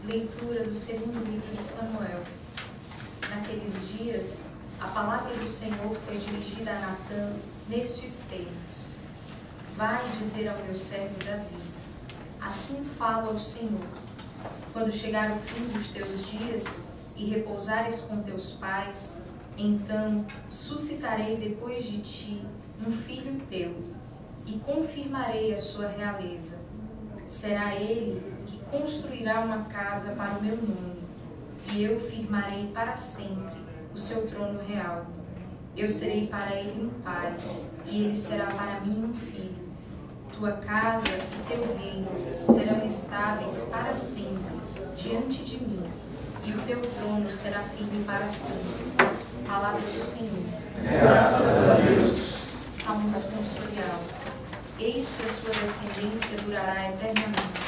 Leitura do segundo livro de Samuel. Naqueles dias, a palavra do Senhor foi dirigida a Natã nestes termos: Vai dizer ao meu servo Davi, assim fala ao Senhor: quando chegar o fim dos teus dias e repousares com teus pais, então suscitarei depois de ti um filho teu, e confirmarei a sua realeza. Será ele que construirá uma casa para o meu nome, e eu firmarei para sempre o seu trono real. Eu serei para ele um pai, e ele será para mim um filho. Tua casa e teu reino serão estáveis para sempre diante de mim, e o teu trono será firme para sempre. Palavra do Senhor. Graças a Deus. Salmo responsorial. Eis que a sua descendência durará eternamente.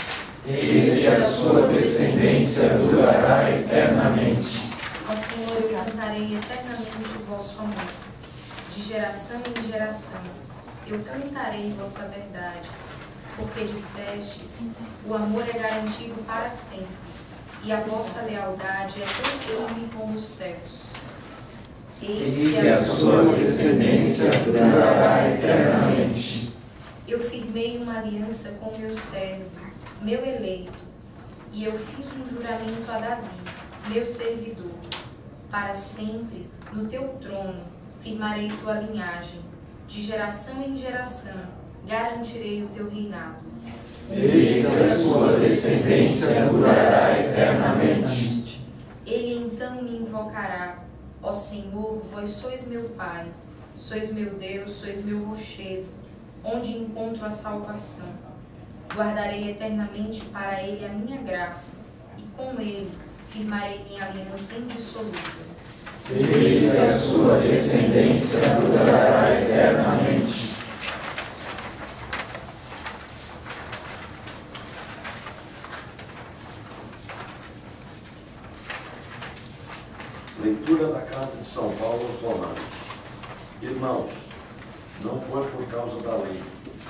Eis que a sua descendência durará eternamente. Ó Senhor, eu cantarei eternamente o vosso amor. De geração em geração, eu cantarei vossa verdade. Porque dissestes, o amor é garantido para sempre, e a vossa lealdade é tão firme como os céus. Eis que a sua descendência durará eternamente. Eu firmei uma aliança com meu servo, meu eleito, e eu fiz um juramento a Davi, meu servidor. Para sempre, no teu trono, firmarei tua linhagem. De geração em geração, garantirei o teu reinado. Eis que a sua descendência durará eternamente. Ele então me invocará: ó Senhor, vós sois meu Pai, sois meu Deus, sois meu rochedo, onde encontro a salvação. Guardarei eternamente para ele a minha graça, e com ele firmarei minha aliança indissolúvel. Eis que a sua descendência durará eternamente. Leitura da carta de São Paulo aos Romanos. Irmãos, não foi por causa da lei,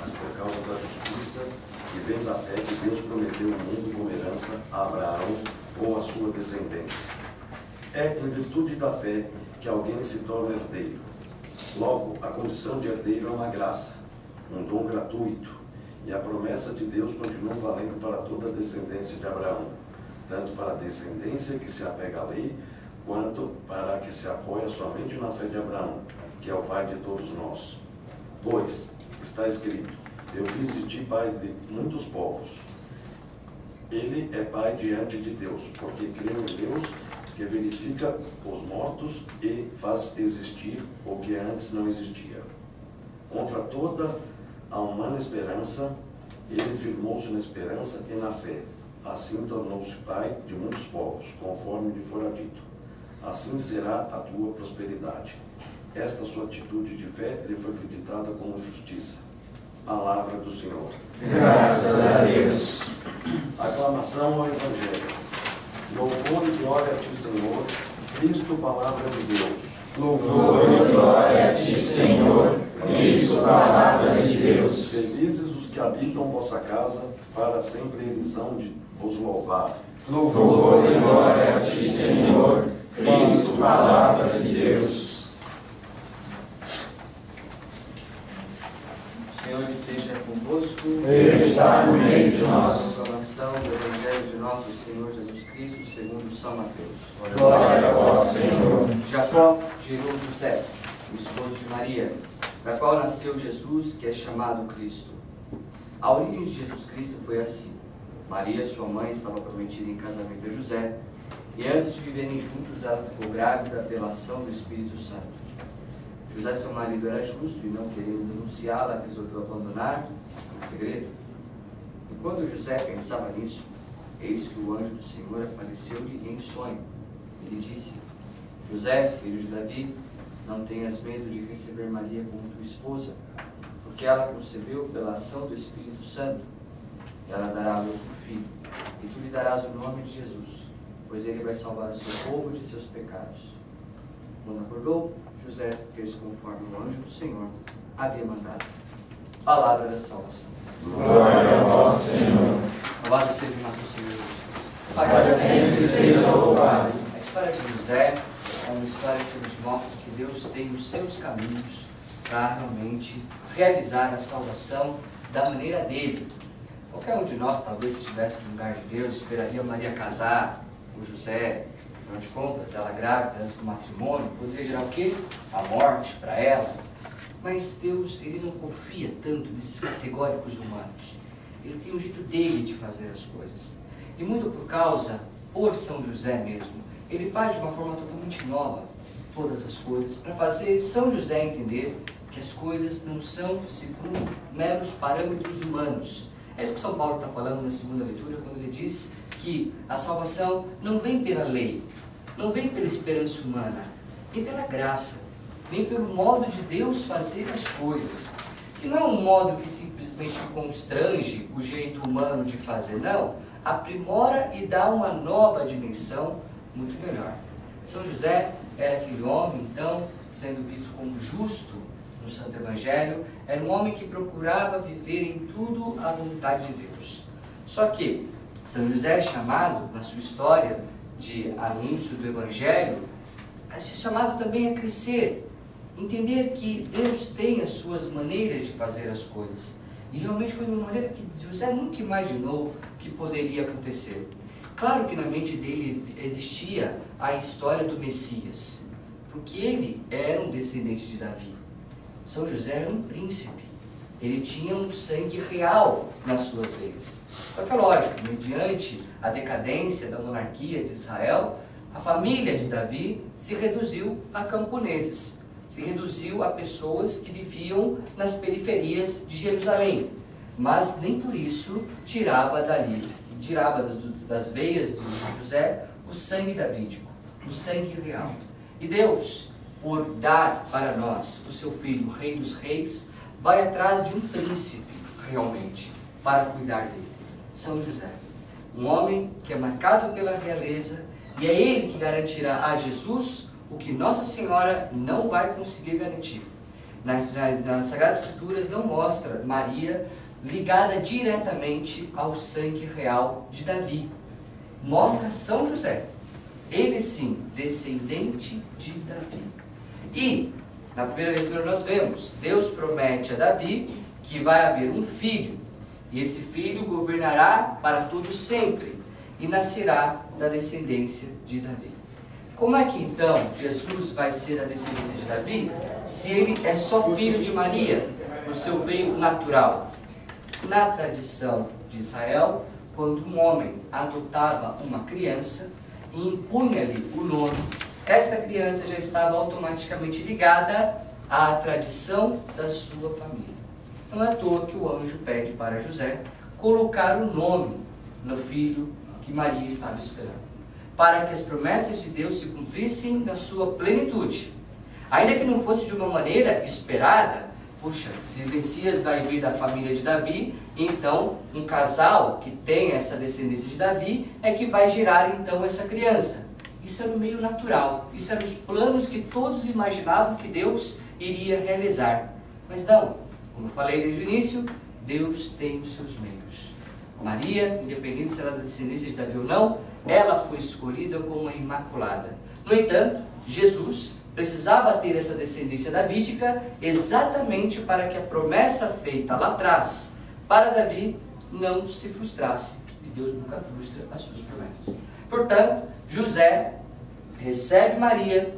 mas por causa da justiça, que vem da fé que Deus prometeu o mundo como herança a Abraão ou a sua descendência. É em virtude da fé que alguém se torna herdeiro. Logo, a condição de herdeiro é uma graça, um dom gratuito, e a promessa de Deus continua valendo para toda a descendência de Abraão, tanto para a descendência que se apega à lei, quanto para a que se apoia somente na fé de Abraão, que é o pai de todos nós. Pois, está escrito: eu fiz de ti pai de muitos povos. Ele é pai diante de Deus, porque creu em Deus, que verifica os mortos e faz existir o que antes não existia. Contra toda a humana esperança, ele firmou-se na esperança e na fé. Assim tornou-se pai de muitos povos, conforme lhe fora dito: assim será a tua prosperidade. Esta sua atitude de fé lhe foi acreditada como justiça. Palavra do Senhor. Graças a Deus. Aclamação ao Evangelho. Louvor e glória a ti, Senhor, Cristo, palavra de Deus. Louvor e glória a ti, Senhor, Cristo, palavra de Deus. Felizes os que habitam vossa casa, para sempre eles hão de vos louvar. Louvor e glória a ti, Senhor, Cristo, palavra de Deus. O Senhor esteja convosco. Ele está no meio de nós. Proclamação do Evangelho de nosso Senhor Jesus Cristo, segundo São Mateus. Glória a vós, Senhor. Jacó gerou José, o esposo de Maria, da qual nasceu Jesus, que é chamado Cristo. A origem de Jesus Cristo foi assim. Maria, sua mãe, estava prometida em casamento a José, e antes de viverem juntos, ela ficou grávida pela ação do Espírito Santo. José, seu marido, era justo e, não querendo denunciá-la, avisou de o abandonar em segredo. E quando José pensava nisso, eis que o anjo do Senhor apareceu-lhe em sonho. Ele disse: José, filho de Davi, não tenhas medo de receber Maria como tua esposa, porque ela concebeu pela ação do Espírito Santo. Ela dará à luz um filho, e tu lhe darás o nome de Jesus, pois ele vai salvar o seu povo de seus pecados. Quando acordou, José fez conforme o anjo do Senhor havia mandado. Palavra da salvação. Glória a vós, Senhor. Louvado seja o nosso Senhor Jesus Cristo. Para sempre seja louvado. A história de José é uma história que nos mostra que Deus tem os seus caminhos para realmente realizar a salvação da maneira dele. Qualquer um de nós, talvez, se estivesse no lugar de Deus, esperaria Maria casar com José. Afinal de contas, ela grávida antes do matrimônio, poderia gerar o quê? A morte para ela. Mas Deus, Ele não confia tanto nesses categóricos humanos. Ele tem um jeito dele de fazer as coisas. E muito por São José mesmo, ele faz de uma forma totalmente nova todas as coisas, para fazer São José entender que as coisas não são segundo meros parâmetros humanos. É isso que São Paulo está falando na segunda leitura, quando ele diz que a salvação não vem pela lei, não vem pela esperança humana, vem pela graça, vem pelo modo de Deus fazer as coisas. Que não é um modo que simplesmente constrange o jeito humano de fazer, não. Aprimora e dá uma nova dimensão muito melhor. São José era aquele homem, então, sendo visto como justo no Santo Evangelho, era um homem que procurava viver em tudo a vontade de Deus. Só que São José é chamado, na sua história de anúncio do Evangelho, a ser chamado também a crescer, entender que Deus tem as suas maneiras de fazer as coisas. E realmente foi uma maneira que José nunca imaginou que poderia acontecer. Claro que na mente dele existia a história do Messias, porque ele era um descendente de Davi. São José era um príncipe, ele tinha um sangue real nas suas veias. Só que é lógico, mediante a decadência da monarquia de Israel, a família de Davi se reduziu a camponeses, se reduziu a pessoas que viviam nas periferias de Jerusalém, mas nem por isso tirava das veias de José o sangue davídico, o sangue real. E Deus, por dar para nós o seu Filho, o Rei dos Reis, vai atrás de um príncipe, realmente, para cuidar dele. São José, um homem que é marcado pela realeza, e é ele que garantirá a Jesus o que Nossa Senhora não vai conseguir garantir. Nas Sagradas Escrituras não mostra Maria ligada diretamente ao sangue real de Davi. Mostra São José, ele sim, descendente de Davi. E, na primeira leitura nós vemos, Deus promete a Davi que vai haver um filho, e esse filho governará para todo sempre, e nascerá da descendência de Davi. Como é que então Jesus vai ser a descendência de Davi, se ele é só filho de Maria, no seu veio natural? Na tradição de Israel, quando um homem adotava uma criança e impunha-lhe o nome, esta criança já estava automaticamente ligada à tradição da sua família. Não é à toa que o anjo pede para José colocar o nome no filho que Maria estava esperando, para que as promessas de Deus se cumprissem na sua plenitude. Ainda que não fosse de uma maneira esperada, puxa, se o Messias vai vir da família de Davi, então um casal que tem essa descendência de Davi é que vai gerar então essa criança. Isso era o meio natural, isso eram os planos que todos imaginavam que Deus iria realizar. Mas não, como eu falei desde o início, Deus tem os seus meios. Maria, independente se ela é da descendência de Davi ou não, ela foi escolhida como uma imaculada. No entanto, Jesus precisava ter essa descendência davídica exatamente para que a promessa feita lá atrás para Davi não se frustrasse. E Deus nunca frustra as suas promessas. Portanto, José recebe Maria,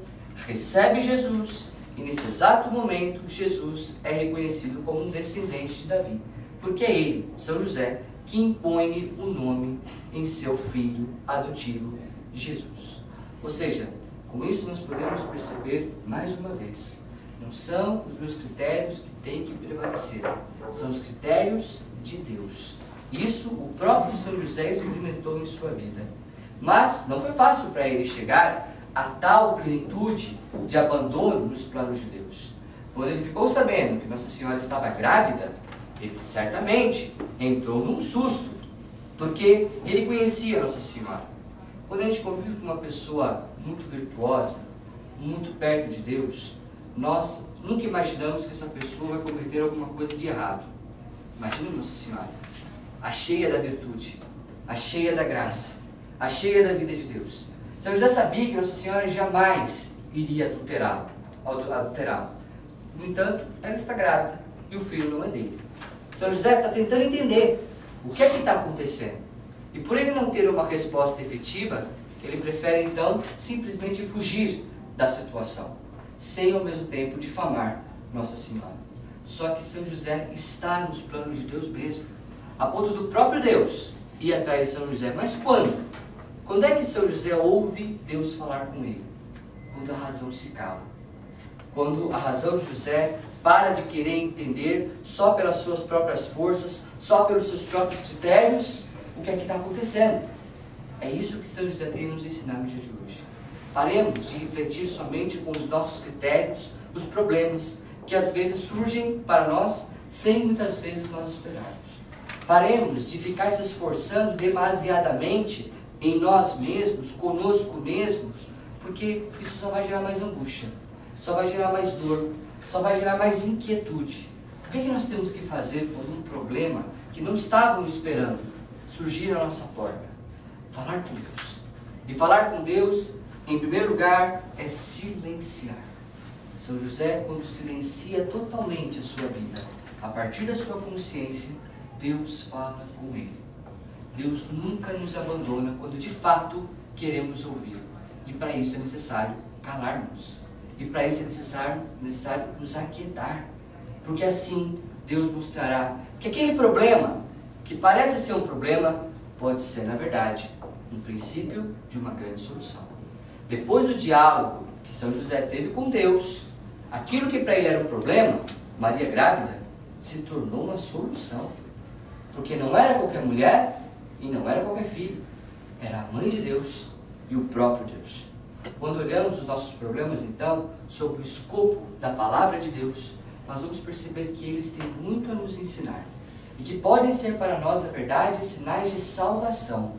recebe Jesus, e nesse exato momento Jesus é reconhecido como um descendente de Davi, porque é ele, São José, que impõe o nome em seu filho adotivo, Jesus. Ou seja, com isso nós podemos perceber mais uma vez, não são os meus critérios que têm que prevalecer, são os critérios de Deus. Isso o próprio São José experimentou em sua vida. Mas não foi fácil para ele chegar a tal plenitude de abandono nos planos de Deus. Quando ele ficou sabendo que Nossa Senhora estava grávida, ele certamente entrou num susto, porque ele conhecia Nossa Senhora. Quando a gente convive com uma pessoa muito virtuosa, muito perto de Deus, nós nunca imaginamos que essa pessoa vai cometer alguma coisa de errado. Imagina Nossa Senhora, a cheia da virtude, a cheia da graça, a cheia da vida de Deus. São José sabia que Nossa Senhora jamais iria adulterá-lo. No entanto, ela está grávida e o filho não é dele. São José está tentando entender o que é que está acontecendo. E por ele não ter uma resposta efetiva, ele prefere então simplesmente fugir da situação, sem ao mesmo tempo difamar Nossa Senhora. Só que São José está nos planos de Deus mesmo, a ponto do próprio Deus ir atrás de São José. Mas quando? Quando é que São José ouve Deus falar com ele? Quando a razão se cala. Quando a razão de José para de querer entender só pelas suas próprias forças, só pelos seus próprios critérios, o que é que está acontecendo. É isso que São José tem a nos ensinar no dia de hoje. Paremos de refletir somente com os nossos critérios, os problemas que às vezes surgem para nós sem muitas vezes nós esperarmos. Paremos de ficar se esforçando demasiadamente em nós mesmos, conosco mesmos, porque isso só vai gerar mais angústia, só vai gerar mais dor, só vai gerar mais inquietude. O que é que nós temos que fazer por um problema que não estávamos esperando surgir à nossa porta? Falar com Deus. E falar com Deus, em primeiro lugar, é silenciar. São José, quando silencia totalmente a sua vida, a partir da sua consciência, Deus fala com ele. Deus nunca nos abandona quando de fato queremos ouvi-lo. E para isso é necessário calarmos. E para isso é necessário nos aquietar. Porque assim Deus mostrará que aquele problema, que parece ser um problema, pode ser, na verdade, um princípio de uma grande solução. Depois do diálogo que São José teve com Deus, aquilo que para ele era um problema, Maria grávida, se tornou uma solução. Porque não era qualquer mulher e não era qualquer filho. Era a mãe de Deus e o próprio Deus. Quando olhamos os nossos problemas, então, sob o escopo da palavra de Deus, nós vamos perceber que eles têm muito a nos ensinar. E que podem ser para nós, na verdade, sinais de salvação,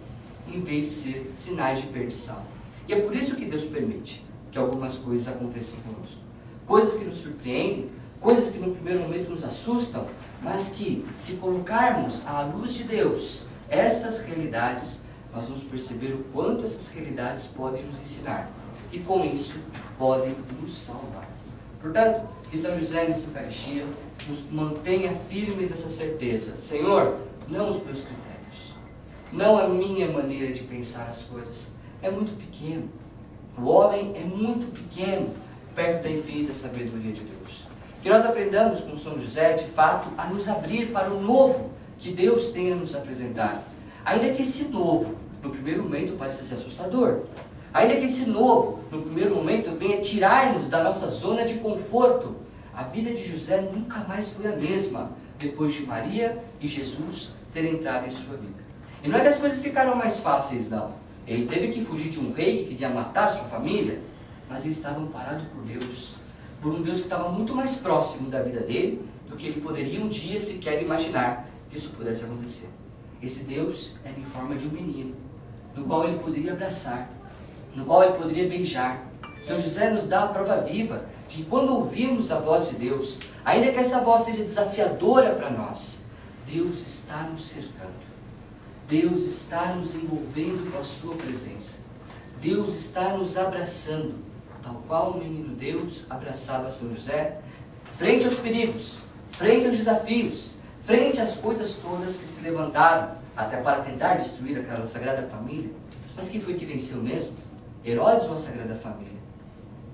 em vez de ser sinais de perdição. E é por isso que Deus permite que algumas coisas aconteçam conosco. Coisas que nos surpreendem, coisas que no primeiro momento nos assustam, mas que, se colocarmos à luz de Deus estas realidades, nós vamos perceber o quanto essas realidades podem nos ensinar. E com isso, podem nos salvar. Portanto, que São José nessa Eucaristia nos mantenha firmes nessa certeza. Senhor, não os meus critérios, não a minha maneira de pensar as coisas. É muito pequeno. O homem é muito pequeno perto da infinita sabedoria de Deus. Que nós aprendamos com São José, de fato, a nos abrir para o novo que Deus tem a nos apresentar. Ainda que esse novo, no primeiro momento, pareça ser assustador. Ainda que esse novo, no primeiro momento, venha tirar-nos da nossa zona de conforto. A vida de José nunca mais foi a mesma, depois de Maria e Jesus terem entrado em sua vida. E não é que as coisas ficaram mais fáceis, não. Ele teve que fugir de um rei que queria matar sua família, mas eles estavam parados por Deus. Por um Deus que estava muito mais próximo da vida dele do que ele poderia um dia sequer imaginar que isso pudesse acontecer. Esse Deus era em forma de um menino, no qual ele poderia abraçar, no qual ele poderia beijar. São José nos dá a prova viva de que quando ouvirmos a voz de Deus, ainda que essa voz seja desafiadora para nós, Deus está nos cercando. Deus está nos envolvendo com a sua presença. Deus está nos abraçando, tal qual o menino Deus abraçava São José, frente aos perigos, frente aos desafios, frente às coisas todas que se levantaram, até para tentar destruir aquela Sagrada Família. Mas quem foi que venceu mesmo? Herodes ou a Sagrada Família?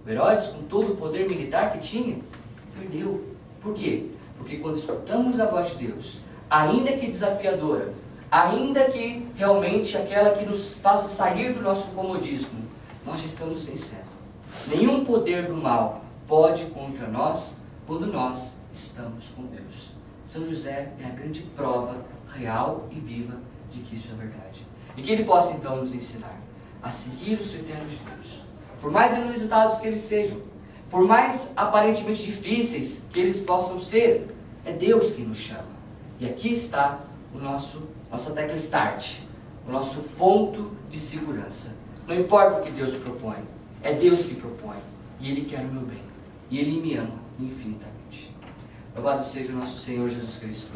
O Herodes, com todo o poder militar que tinha, perdeu. Por quê? Porque quando escutamos a voz de Deus, ainda que desafiadora, ainda que realmente aquela que nos faça sair do nosso comodismo, nós já estamos vencendo. Nenhum poder do mal pode contra nós quando nós estamos com Deus. São José é a grande prova real e viva de que isso é verdade. E que ele possa então nos ensinar a seguir os critérios de Deus. Por mais inusitados que eles sejam, por mais aparentemente difíceis que eles possam ser, é Deus quem nos chama. E aqui está o nossa tecla start, o nosso ponto de segurança. Não importa o que Deus propõe, é Deus que propõe. E Ele quer o meu bem. E Ele me ama infinitamente. Louvado seja o nosso Senhor Jesus Cristo.